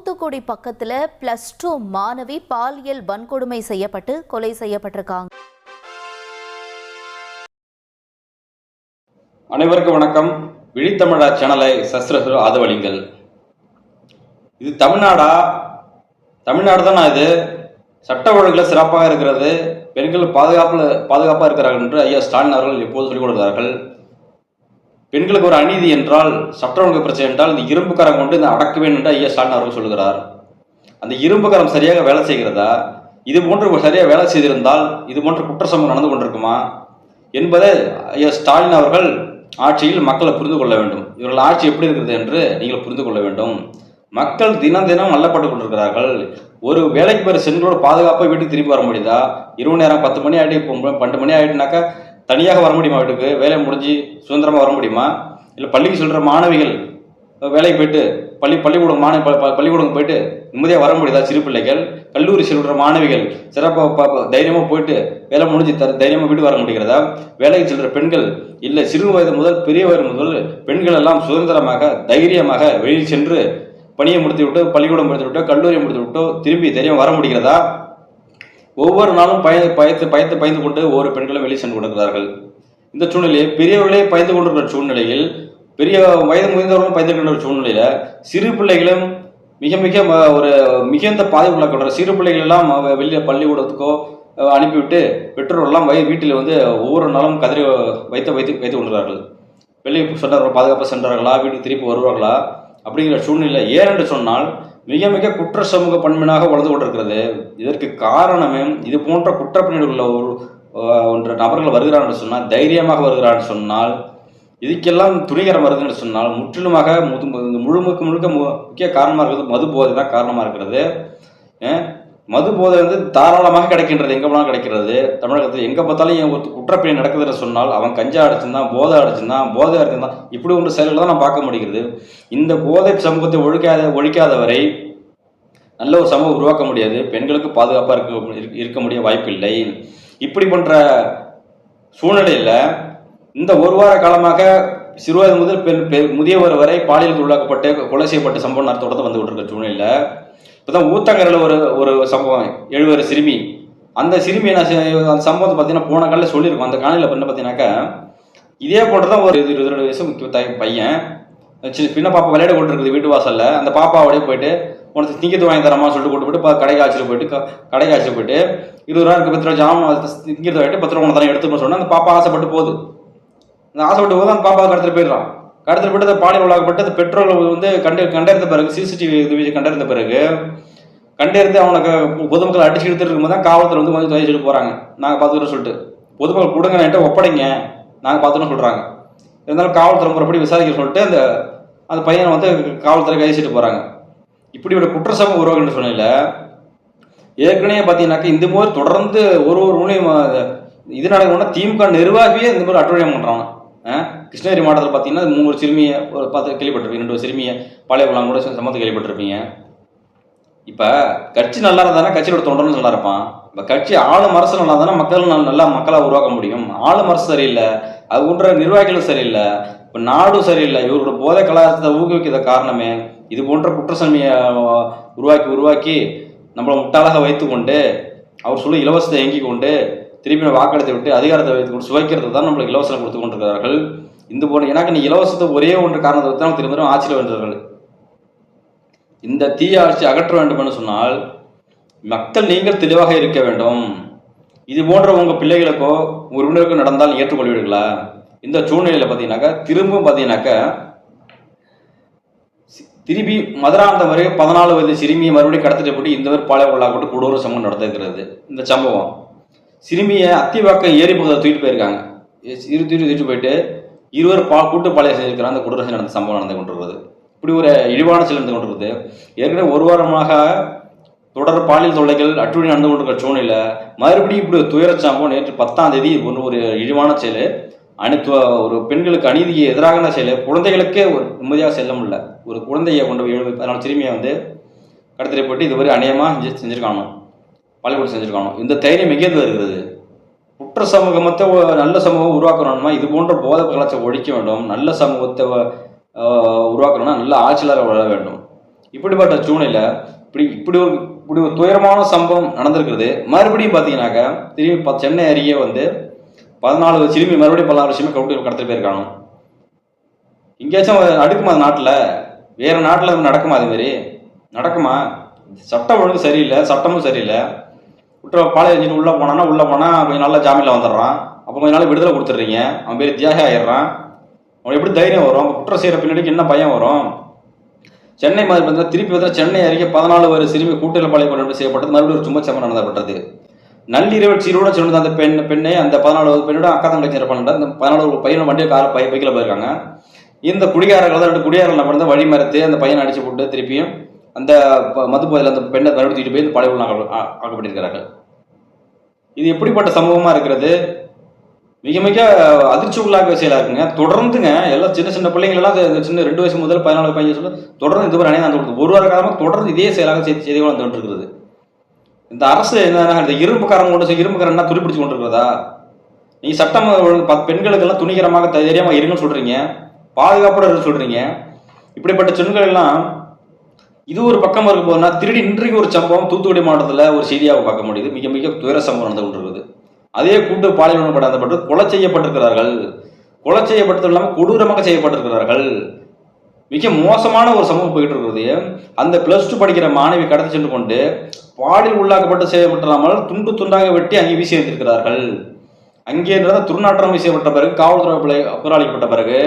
தூத்துக்குடி பக்கத்துல +2 மாணவி பாலியல் வன்கொடுமை செய்யப்பட்டு கொலை செய்யப்பட்டிருக்காங்க. அனைவருக்கும் வணக்கம். விழித்தமிழா சேனலை சஸ்திர ஆதவளிங்கள். இது தமிழ்நாடா? தமிழ்நாடு தானே. இது சட்ட ஒழுங்குல சிறப்பாக இருக்கிறது, பெண்கள் பாதுகாப்பாக இருக்கிறார்கள் என்று ஐயா ஸ்டாலின் அவர்கள் எப்போது சொல்லிக் கொடுக்கிறார்கள். பெண்களுக்கு ஒரு அநீதி என்றால், சட்ட ஒழுங்கு பிரச்சனை என்றால் இந்த இரும்பு கரம் கொண்டு இந்த அடக்க வேண்டும் என்று ஐயா ஸ்டாலின் அவர்கள் சொல்கிறார். அந்த இரும்பு கரம் சரியாக வேலை செய்கிறதா? இது போன்று சரியாக வேலை செய்திருந்தால் இது போன்ற குற்ற சம்பவம் நடந்து கொண்டிருக்குமா என்பதை ஐயா ஸ்டாலின் அவர்கள் ஆட்சியில் மக்களை புரிந்து கொள்ள வேண்டும். இவர்கள் ஆட்சி எப்படி இருக்கிறது என்று நீங்கள் புரிந்து கொள்ள வேண்டும். மக்கள் தினம் தினம் அல்லப்பட்டு கொண்டிருக்கிறார்கள். ஒரு வேலைக்கு போகிற சென்றோடு பாதுகாப்பாக வீட்டுக்கு திரும்பி வர முடியுதா? இரவு நேரம் 10 மணி ஆகிட்டு 12 மணி ஆகிட்டுனாக்கா தனியாக வர முடியுமா? வீட்டுக்கு வேலை முடிஞ்சு சுதந்திரமாக வர முடியுமா? இல்லை பள்ளிக்கு செல்கிற மாணவிகள் வேலைக்கு போயிட்டு பள்ளிக்கூடம் போயிட்டு நிம்மதியாக வர முடியுதா? சிறு பிள்ளைகள், கல்லூரி செல்கிற மாணவிகள் சிறப்பாக தைரியமாக போயிட்டு வேலை முடிஞ்சு தைரியமாக வீடு வர முடிகிறதா? வேலைக்கு செல்கிற பெண்கள் இல்லை, சிறு வயது முதல் பெரிய வயது முதல் பெண்கள் எல்லாம் சுதந்திரமாக தைரியமாக வெளியில் சென்று பணியை முடித்து விட்டு, பள்ளிக்கூடம் முடித்து விட்டோ, கல்லூரியை முடித்து விட்டோ திரும்பி தைரியம் வர முடிகிறதா? ஒவ்வொரு நாளும் பயந்து கொண்டு ஒவ்வொரு பெண்களும் வெளியே சென்று கொண்டிருக்கிறார்கள். இந்த சூழ்நிலையில் பெரியவர்களே பயந்து கொண்டிருக்கிற சூழ்நிலையில், பெரிய வயது முதிர்ந்தவர்களும் பயந்து கொண்டிருக்கிற சூழ்நிலையில சிறு பிள்ளைகளும் மிகுந்த பாதிப்புள்ளாக்கின்ற சிறு பிள்ளைகள் எல்லாம் வெளியே பள்ளிக்கூடத்துக்கோ அனுப்பிவிட்டு பெற்றோர்கள்லாம் வீட்டில் ஒவ்வொரு நாளும் கதறி வைத்து கொண்டிருக்கிறார்கள். வெளியே சென்றார்கள், பாதுகாப்பாக சென்றார்களா, வீட்டுக்கு திருப்பி வருவார்களா அப்படிங்கிற சூழ்நிலை. ஏனென்று சொன்னால் மிக குற்ற சமூக பண்பினாக வளர்ந்து கொண்டிருக்கிறது. இதற்கு காரணமே இது போன்ற குற்றப்பணியில் உள்ள ஒன்று நபர்கள் வருகிறார் என்று சொன்னால், தைரியமாக வருகிறார் என்று சொன்னால், இதுக்கெல்லாம் துணிகரம் வருது என்று சொன்னால் முற்றிலுமாக முழுக்க முக்கிய காரணமாக இருக்கிறது மது போதை தான் காரணமாக இருக்கிறது. மது போதை தாராளமாக கிடைக்கின்றது, எங்கே போனாலும் கிடைக்கிறது. தமிழகத்தில் எங்கே பார்த்தாலும் குற்றப்பணி நடக்குதுன்னு சொன்னால் அவன் கஞ்சா அடிச்சிருந்தான், போதை அடிச்சிருந்தான், இப்படி ஒன்று செயல்கள் தான் நான் பார்க்க முடிகிறது. இந்த போதை சமூகத்தை ஒழிக்காதவரை நல்ல ஒரு சமூகம் உருவாக்க முடியாது. பெண்களுக்கு பாதுகாப்பாக இருக்க முடிய வாய்ப்பில்லை. இப்படி போன்ற சூழ்நிலையில் இந்த ஒரு வார காலமாக சிறுவயது முதல் முதியவர் வரை பாலியல் உள்ளாக்கப்பட்டு கொலை செய்யப்பட்ட சம்பவம் தொடர்ந்து வந்து கொண்டிருக்கிற சூழ்நிலையில் இப்போதான் ஊத்தங்கரையில் ஒரு சம்பவம், 7 வயது சிறுமி. அந்த சிறுமி அந்த சம்பவத்தை பார்த்தீங்கன்னா போன காலையில் சொல்லியிருக்கோம். அந்த காலையில் என்ன பார்த்தீங்கன்னாக்கா இதே போன்றதான் ஒரு 22 வயசு பையன் பின்ன பாப்பா விளையாட கொண்டிருக்குது வீட்டு வாசல்ல. அந்த பாப்பாவோடய போயிட்டு உனக்கு திங்கிறது வாங்கி தரமா சொல்லிட்டு போட்டு கடைக்கு ஆச்சிட்டு போயிட்டு 20 ரூபா இருக்கு, 10 ரூபா ஜாமம் திங்கிறது வாங்கிட்டு 10 ரூபா தரம் எடுத்துக்கணும்னு சொன்னா அந்த பாப்பா ஆசைப்பட்டு போகுது. அந்த ஆசைப்பட்டு போது அந்த பாப்பா கடத்திட்டு போயிடுறான். கடத்திட்டு போயிட்டு அந்த பாலியல் உள்ளாக்கப்பட்டு அந்த பெட்ரோல் கண்டறிந்த பிறகு, சிசிடிவி கண்டறிந்த பிறகு கண்டறிந்து அவனுக்கு பொதுமக்கள் அடிச்சு எடுத்துட்டு இருக்கும்போது தான் காவல்துறை கொஞ்சம் துவைச்சிட்டு போறாங்க. நாங்கள் பார்த்துக்கிறோம் சொல்லிட்டு பொதுமக்கள் கொடுங்க என்கிட்ட ஒப்படைங்க, நாங்கள் பார்த்துன்னு சொல்றாங்க. இருந்தாலும் காவல்துறை முறைப்படி விசாரிக்க சொல்லிட்டு அந்த பையனை காவல்துறை கைசிட்டு போறாங்க. இப்படி ஒரு குற்ற சம்பவம் உருவாக்குன்னு சொன்னீங்கல்ல. ஏற்கனவே பார்த்தீங்கன்னாக்கா இந்த மாதிரி தொடர்ந்து ஒரு ஊனையும் இது நடக்கணும்னா திமுக நிர்வாகியே இந்த மாதிரி அட்டுழியம் பண்றாங்க. கிருஷ்ணகிரி மாவட்டத்தில் பார்த்தீங்கன்னா 3 சிறுமியை கேள்விப்பட்டிருப்பீங்க, 2 சிறுமியை பாலியல் கூட சம்பவத்தை கேள்விப்பட்டிருப்பீங்க. இப்போ கட்சி நல்லா இருந்தானே கட்சியோட தொண்டர்னு நல்லா இருப்பான். இப்போ கட்சி ஆளும் அரசு நல்லா இருந்தானே நல்லா மக்களாக உருவாக்க முடியும். ஆளும் அரசு சரியில்லை, அது போன்ற நிர்வாகிகளும் சரியில்லை, இப்போ நாடும் சரியில்லை. இவரோட போதை கலாச்சாரத்தை ஊக்குவிக்கிற காரணமே இது போன்ற குற்றச்சாமியை உருவாக்கி நம்மளை முட்டாளாக வைத்து கொண்டு அவர் சொல்ல இலவசத்தை இயங்கி கொண்டு திருப்பி வாக்களித்து விட்டு அதிகாரத்தை வைத்து கொண்டு சுவைக்கிறது தான் நம்மளுக்கு இலவசம் கொடுத்து கொண்டிருக்கிறார்கள். இந்த போன்ற எனக்கு நீ இலவசத்தை ஒரே ஒன்று காரணத்தை தான் திரும்ப ஆட்சியில் வென்றார்கள். இந்த தீய ஆட்சி அகற்ற வேண்டும் என்று சொன்னால் மக்கள் நீங்கள் தெளிவாக இருக்க வேண்டும். இது போன்ற உங்கள் பிள்ளைகளுக்கோ உறவினருக்கோ நடந்தால் ஏற்றுக்கொள்வீர்களா? இந்த சூழ்நிலையில் பார்த்தீங்கன்னாக்கா திருப்பி மதுராந்த வரை 14 வயது சிறுமியை மறுபடியும் கடத்திட்டு போட்டு இந்த மாதிரி பாலியல் உள்ளாக்கப்பட்டு கொடூர சம்பவம் நடந்திருக்கிறது. இந்த சம்பவம் சிறுமியை அத்திவாக்கம் ஏரி பகுதியில் தூக்கிட்டு போயிருக்காங்க. தூக்கிட்டு போயிட்டு 20 கூட்டு பாலியல் செஞ்சிருக்கிறாங்க. அந்த கொடூர நடந்த சம்பவம் நடந்து கொண்டிருக்கிறது. இப்படி ஒரு இழிவான செயல் நடந்து கொண்டிருக்கிறது. ஏற்கனவே ஒரு வாரமாக தொடர் பாலியல் தொல்லைகள் அட்டுழி நடந்து கொண்டிருக்கிற சூழ்நிலை மறுபடியும் இப்படி துயர சம்பவம் நேற்று 10ஆம் தேதி ஒரு இழிவான செயல், ஒரு பெண்களுக்கு அநீதிக்கு எதிரான செயல், குழந்தைகளுக்கே ஒரு நிம்மதியாக செல்ல முடியல. ஒரு குழந்தையை கொண்டு 14 சிறுமியை கடத்திட்டு போயிட்டு இதுவரை அநியமாக செஞ்சிருக்கானோ, பாலியல் செஞ்சிருக்கானோ. இந்த தைரியம் எங்கேருந்து வருகிறது? குற்ற சமூகத்தை நல்ல சமூகம் உருவாக்கணும்னா இது போன்ற போதை கலாச்சாரம் ஒழிக்க வேண்டும். நல்ல சமூகத்தை உருவாக்கணும்னா நல்ல ஆட்சியாளர் வளர வேண்டும். இப்படிப்பட்ட சூழ்நிலை இப்படி ஒரு துயரமான சம்பவம் நடந்திருக்கிறது. மறுபடியும் பார்த்தீங்கன்னாக்கா திரும்பி சென்னை அருகே வந்து 14 சிறுமி மறுபடியும் 14 சிறுமி கவுட்டியில் கடத்திட்டு போயிருக்காங்க. எங்கேயாச்சும் நடக்குமா அந்த நாட்டில்? வேற நாட்டில் நடக்குமா? அது மாதிரி நடக்குமா? சட்டம் ஒழுங்கு சரியில்லை, சட்டமும் சரியில்லை. பாலை எரிஞ்சிட்டு உள்ளே போனான்னா கொஞ்சம் நல்லா ஜாமீனில் வந்துடுறான். அப்போ கொஞ்ச நாள் விடுதலை கொடுத்துட்றீங்க, அவன் பேர் தியாகி ஆயிடுறான். அவன் எப்படி தைரியம் வரும்? குற்றம் செய்கிற பின்னாடிக்கு என்ன பயம் வரும்? சென்னை மாதிரி பார்த்தீங்கன்னா திருப்பி பார்த்தா சென்னை அருகே 14 சிறுமி கூட்டில் பாலை கொண்டு செய்யப்பட்டது மறுபடியும் ஒரு சும்மச்சம்பவம் நடந்தப்பட்டது. நள்ளிரவு சீரோட சொன்னது அந்த பெண்ணை அந்த 14 பெண்ணோட அக்கா தங்கச்சி இருப்பாங்க. அந்த 14 பையனோட வண்டியை பைக்கில் போயிருக்காங்க. இந்த குடிகாரர்கள் தான் 2 குடிகாரர்கள் பண்ண வழி மறுத்து அந்த பையனை அடிச்சு போட்டு திருப்பியும் அந்த மது போதில் அந்த பெண்ணை மறுபடியும் போய் இந்த பழைய ஆக்கப்பட்டிருக்கிறார்கள். இது எப்படிப்பட்ட சம்பவமா இருக்கிறது? மிக மிக அதிர்ச்சி உள்ளாக செயலா இருக்குங்க. தொடர்ந்துங்க எல்லாம் சின்ன பிள்ளைங்களெல்லாம் சின்ன 2 வயசு முதல் 14 15 சொல்லி தொடர்ந்து இது மாதிரி அணிந்து ஒரு வார காலமாக தொடர்ந்து இதே செயலாக செய்திகள் வந்துட்டு இருக்கிறது. இந்த அரசு என்னன்னா இந்த இரும்புக்காரன் இரும்புக்காரன்னா துடிப்பிடிச்சு கொண்டு இருக்கிறதா? நீங்க சட்டம் பெண்களுக்கெல்லாம் துணிகரமாக தைரியமாக இருங்கன்னு சொல்றீங்க, பாதுகாப்போட இருக்க சொல்றீங்க. இப்படிப்பட்ட சொற்கள் எல்லாம் இது ஒரு பக்கம் இருக்க போதுன்னா திருடி இன்றைக்கு ஒரு சம்பவம் தூத்துக்குடி மாவட்டத்தில் ஒரு செய்தியாக பார்க்க முடியுது. மிக மிக துயர சம்பவம் நடந்து கொண்டிருக்குது. அதே கூட்டு பாலியல் படாதப்பட்டு கொலை செய்யப்பட்டிருக்கிறார்கள். கொலை செய்யப்பட்டது இல்லாமல் கொடூரமாக செய்யப்பட்டிருக்கிறார்கள். மிக மோசமான ஒரு சம்பவம் போயிட்டு இருக்கிறது. அந்த +2 படிக்கிற மாணவி கடத்தி சென்று கொண்டு பாலியல் உள்ளாக்கப்பட்டு செய்யப்பட்டாமல் துண்டு துண்டாக வெட்டி அங்கே வீசி வைத்திருக்கிறார்கள். அங்கே துர்நாற்றம் வீசப்பட்ட பிறகு காவல்துறை புகாரளிக்கப்பட்ட பிறகு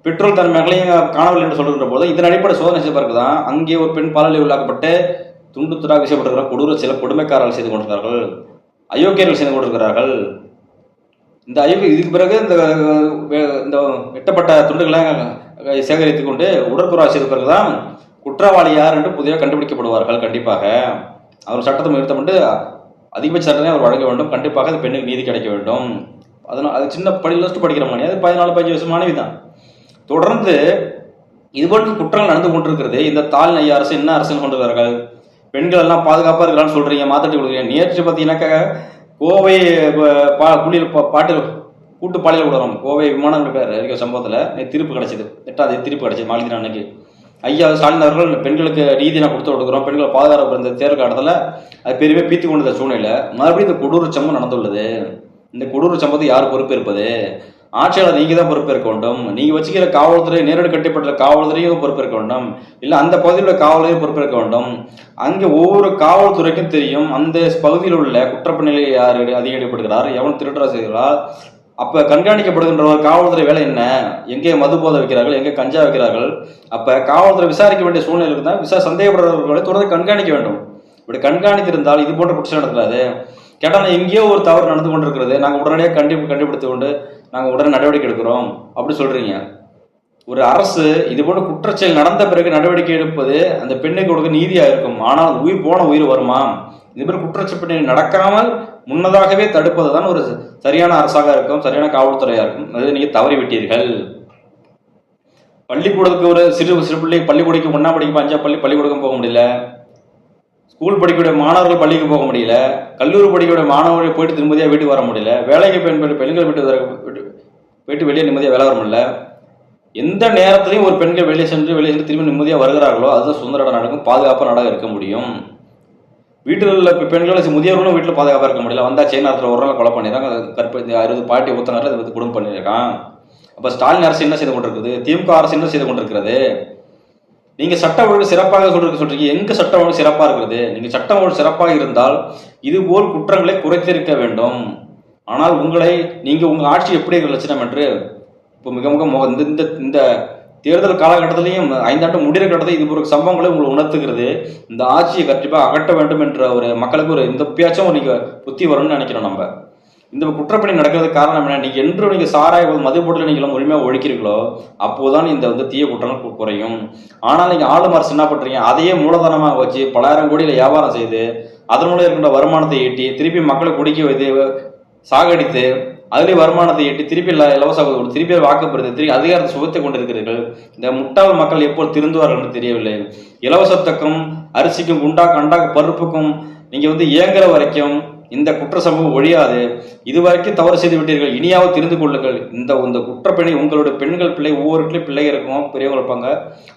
பெட்ரோல் தன் மகளையும் காணவில்லை என்று சொல்கின்ற போது இதன் அடிப்படை சோதனை செய்த பிறகு தான் அங்கே ஒரு பெண் பாலியல் உள்ளாக்கப்பட்டு துண்டு துண்டாக வீசப்பட்டிருக்கிற கொடூர சில கொடுமைக்காரர்கள் செய்து கொண்டிருக்கிறார்கள், அயோக்கியர்கள் செய்து கொண்டிருக்கிறார்கள். இந்த இதுக்கு பிறகு இந்த வெட்டப்பட்ட துண்டுகளை சேகரித்துக் கொண்டு உடற்கூறாய் செய்த பிறகுதான் குற்றவாளி யார் என்று புதிய கண்டுபிடிக்கப்படுவார்கள். கண்டிப்பாக அவர் சட்டத்தை நிறுத்தப்பட்டு அதிகபட்ச சட்டத்தை அவர் வழங்க வேண்டும். கண்டிப்பாக அந்த பெண்ணுக்கு நீதி கிடைக்க வேண்டும். அதனால் அது சின்ன +2 படிக்கிற மாணவி, அது 14 15 வயசு மாணவி தான். தொடர்ந்து இதுபோன்ற குற்றங்கள் நடந்து கொண்டிருக்கிறது. இந்த தாள் ஐயா அரசு என்ன அரசுன்னு கொண்டிருக்கிறார்கள்? பெண்கள் எல்லாம் பாதுகாப்பாக இருக்கலாம்னு சொல்றீங்க, மாத்திட்டு கொடுக்குறீங்க. நேற்று பார்த்தீங்கன்னாக்கா கோவை கூட்டு பாலியல் உடனம் கோவை விமானம் இருக்கிற சம்பவத்தில் தீர்ப்பு கிடைச்சது. 8ஆம் தீர்ப்பு கிடைச்சது மாநில அன்னைக்கு. ஐயா ஸ்டாலின் அவர்கள் பெண்களுக்கு நீதி நான் கொடுத்து கொடுக்குறோம், பெண்களை பாதுகாப்பு இந்த தேர்தல் காலத்தில் அது பெருமே பீத்து கொண்ட சூழ்நிலை மறுபடியும் இந்த கொடூர சம்பவம் நடந்துள்ளது. இந்த கொடூர சம்பவத்தை யார் பொறுப்பேற்பது? ஆட்சியாளர் நீங்க தான் பொறுப்பேற்க வேண்டும். நீங்க வச்சுக்கிற காவல்துறை நேரடி கட்டப்பட்ட காவல்துறையும் பொறுப்பேற்க வேண்டும், இல்லை அந்த பகுதியில் உள்ள காவலரையும் பொறுப்பேற்க வேண்டும். அங்கே ஒவ்வொரு காவல்துறைக்கும் தெரியும் அந்த பகுதியில் உள்ள குற்றப்பணிகளை யார் அதிகம் ஈடுபடுகிறார், எவன் திருடரா செய்கிறார். அப்ப கண்காணிக்கப்படுகின்ற ஒரு காவல்துறை வேலை என்ன? எங்கே மது போதை வைக்கிறார்கள், எங்கே கஞ்சா வைக்கிறார்கள். அப்ப காவல்துறை விசாரிக்க வேண்டிய சூழ்நிலை தான் சந்தேகப்படுறவர்களை தொடர்ந்து கண்காணிக்க வேண்டும். இப்படி கண்காணித்திருந்தால் இது போன்ற குற்றம் நடக்கிறாது. கேட்டால் எங்கேயோ ஒரு தவறு நடந்து கொண்டிருக்கிறது, நாங்கள் உடனடியாக கண்டுபிடித்து கொண்டு நாங்கள் உடனே நடவடிக்கை எடுக்கிறோம் அப்படி சொல்றீங்க. ஒரு அரசு இது போன்ற குற்றச்செயல் நடந்த பிறகு நடவடிக்கை எடுப்பது அந்த பெண்ணுக்கு கொடுக்க நீதியா இருக்கும். ஆனால் உயிர் போன உயிர் வருமா? இது மாதிரி குற்றச்செயல் நடக்காமல் முன்னதாகவே தடுப்பது தான் ஒரு சரியான அரசாக இருக்கும், சரியான காவல்துறையா இருக்கும். அது நீங்க தவறி விட்டீர்கள். பள்ளிக்கூடத்துக்கு ஒரு சிறு பிள்ளை பள்ளிக்கூடத்துக்கு 1ஆம் படிக்க 5ஆம் பள்ளிக்கூடம் போக முடியல, ஸ்கூல் படிக்கக்கூடிய மாணவர்கள் பள்ளிக்கு போக முடியல, கல்லூரி படிக்கக்கூடிய மாணவர்கள் போயிட்டு நிம்மதியாக வீட்டுக்கு வர முடியல, வேலைக்கு பெண்கள் போயிட்டு வெளியே நிம்மதியாக வேலை வர முடியல. எந்த நேரத்திலையும் ஒரு பெண்கள் வெளியே சென்று திரும்பி நிம்மதியாக வருகிறார்களோ அதுதான் சுதந்திர இடம் நடக்கும், பாதுகாப்பாக நாடாக இருக்க முடியும். வீட்டில் உள்ள பெண்கள் முதியவர்களும் வீட்டில் பாதுகாப்பாக இருக்க முடியல. வந்தா நேரத்தில் ஒரு நாள் கொலை பண்ணிடுறாங்க, 60 பாட்டி ஊத்தனாரில் இதை குடும்பம் பண்ணியிருக்கான். அப்போ ஸ்டாலின் அரசு என்ன செய்து கொண்டிருக்குது? திமுக அரசு என்ன செய்து கொண்டிருக்கிறது? நீங்க சட்ட ஒழுங்கு சிறப்பாக சொல்றீங்க. எங்க சட்ட ஒழுங்கு சிறப்பாக இருக்கிறது? நீங்க சட்டம் ஒழுங்கு சிறப்பாக இருந்தால் இதுபோல் குற்றங்களை குறைத்திருக்க வேண்டும். ஆனால் நீங்க உங்க ஆட்சி எப்படி லட்சணம் என்று இப்போ மிக மிக இந்த தேர்தல் காலகட்டத்திலையும் 5 ஆண்டு முடிகிற கட்டத்தில் இது ஒரு சம்பவங்களை உங்களை உணர்த்துகிறது. இந்த ஆட்சியை கண்டிப்பாக அகற்ற வேண்டும் என்ற ஒரு மக்களுக்கு ஒரு இந்த பேச்சும் நீங்க புத்தி வரும்னு நினைக்கிறோம். நம்ம இந்த குற்றப்பணி நடக்கிறதுக்கு காரணம் என்ன? நீங்க என்று நீங்க சாராய மது போட்டில் நீங்க முழுமையாக ஒழிக்கிறீங்களோ அப்போதான் இந்த தீய குற்றங்கள் குறையும். ஆனால் நீங்க ஆளும் அரசு என்ன பண்றீங்க? அதையே மூலதனமாக வச்சு பலாயிரம் கோடியில வியாபாரம் செய்து அதன் மூலம் இருக்கின்ற வருமானத்தை ஈட்டி திருப்பி மக்களை குடிக்க வைத்து சாகடித்து அதுலேயே வருமானத்தை ஈட்டி திருப்பி இலவச திருப்பி வாக்கப்படுத்தி திருப்பி அதிகாரத்தை சுகத்தை கொண்டிருக்கிறீர்கள். இந்த முட்டாள் மக்கள் எப்போது திருந்துவார்கள் என்று தெரியவில்லை. இலவசத்துக்கும் அரிசிக்கும் குண்டாக்கு பருப்புக்கும் நீங்க ஏங்குற வரைக்கும் இந்த குற்ற சம்பவம் ஒழியாது. இதுவரைக்கும் தவறு செய்து விட்டீர்கள், இனியாவது தெரிந்து கொள்ளுங்கள். இந்த குற்றப்பணி உங்களுடைய பெண்கள் பிள்ளை, ஒவ்வொரு வீட்லையும் பிள்ளைகள் இருக்கும், பெரியவங்க இருப்பாங்க,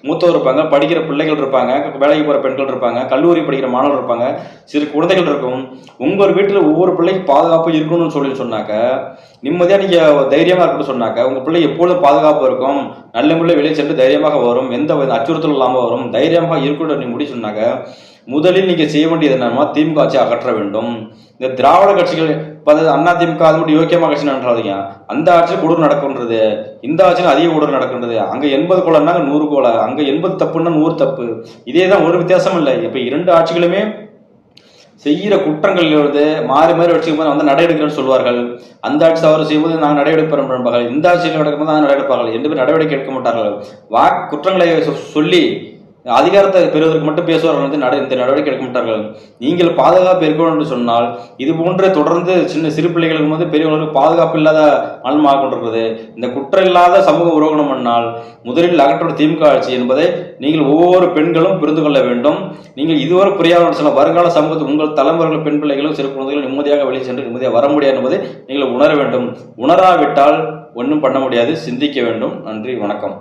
மூத்தவர் இருப்பாங்க, படிக்கிற பிள்ளைகள் இருப்பாங்க, வேலைக்கு போகிற பெண்கள் இருப்பாங்க, கல்லூரி படிக்கிற மாணவர்கள் இருப்பாங்க, சிறு குழந்தைகள் இருக்கும். உங்கள் வீட்டில் ஒவ்வொரு பிள்ளைக்கு பாதுகாப்பு இருக்கணும்னு சொல்லி சொன்னாக்க, நிம்மதியாக நீங்கள் தைரியமாக இருக்கணும்னு சொன்னாக்க, உங்கள் பிள்ளை எப்பொழுதும் பாதுகாப்பு இருக்கும், நல்ல முறையில் வெளியே சென்று தைரியமாக வரும், எந்த அச்சுறுத்தல் இல்லாமல் வரும், தைரியமாக இருக்கணும். நீ முடிவு சொன்னாக்க, முதலில் நீங்கள் செய்ய வேண்டியது என்னன்னா திமுக ஆட்சியை அகற்ற வேண்டும். இந்த திராவிட கட்சிகள் அண்ணா திமுக அது மட்டும் யோக்கியமாக கட்சி நன்றாதீங்க. அந்த ஆட்சியில் கொடூரம் நடக்கின்றது, இந்த ஆட்சியில் அதிக கொடூரம் நடக்கின்றது. அங்கே 80 கொலைனாங்க 100 கொலை, அங்கே 80 தப்புன்னா 100 தப்பு. இதே தான், ஒரு வித்தியாசம் இல்லை. இப்போ 2 ஆட்சிகளுமே செய்கிற குற்றங்கள் மாறி மாறி வச்சுக்கும் போது வந்து நடவடிக்கைன்னு சொல்வார்கள். அந்த ஆட்சி தவறு செய்யும்போது நாங்கள் நடவடிக்கை என்பார்கள், இந்த ஆட்சியில் நடக்கும்போது நாங்கள் நடவடிப்பார்கள், 2 பேரும் நடவடிக்கை எடுக்க மாட்டார்கள். குற்றங்களை சொல்லி அதிகாரத்தை பெறுவதற்கு மட்டும் பேசுவார்கள், இந்த நடவடிக்கை எடுக்க மாட்டார்கள். நீங்கள் பாதுகாப்பு இருக்கணும் என்று சொன்னால் இது போன்ற தொடர்ந்து சிறு பிள்ளைகளுக்கு வந்து பெரியவர்களுக்கு பாதுகாப்பு இல்லாத மனமாக கொண்டிருக்கிறது. இந்த குற்றம் இல்லாத சமூக உருவகணம் பண்ணால் முதலில் அகற்ற திமுக ஆட்சி என்பதை நீங்கள் ஒவ்வொரு பெண்களும் புரிந்து கொள்ள வேண்டும். நீங்கள் இதுவரை புரியாத சில வருங்கால சமூகத்தில் உங்கள் தலைமுறைகள் பெண் பிள்ளைகளும் சிறு குழந்தைகளும் நிம்மதியாக வெளியே சென்று நிம்மதியாக வர முடியாது என்பதை நீங்கள் உணர வேண்டும். உணராவிட்டால் ஒன்றும் பண்ண முடியாது. சிந்திக்க வேண்டும். நன்றி, வணக்கம்.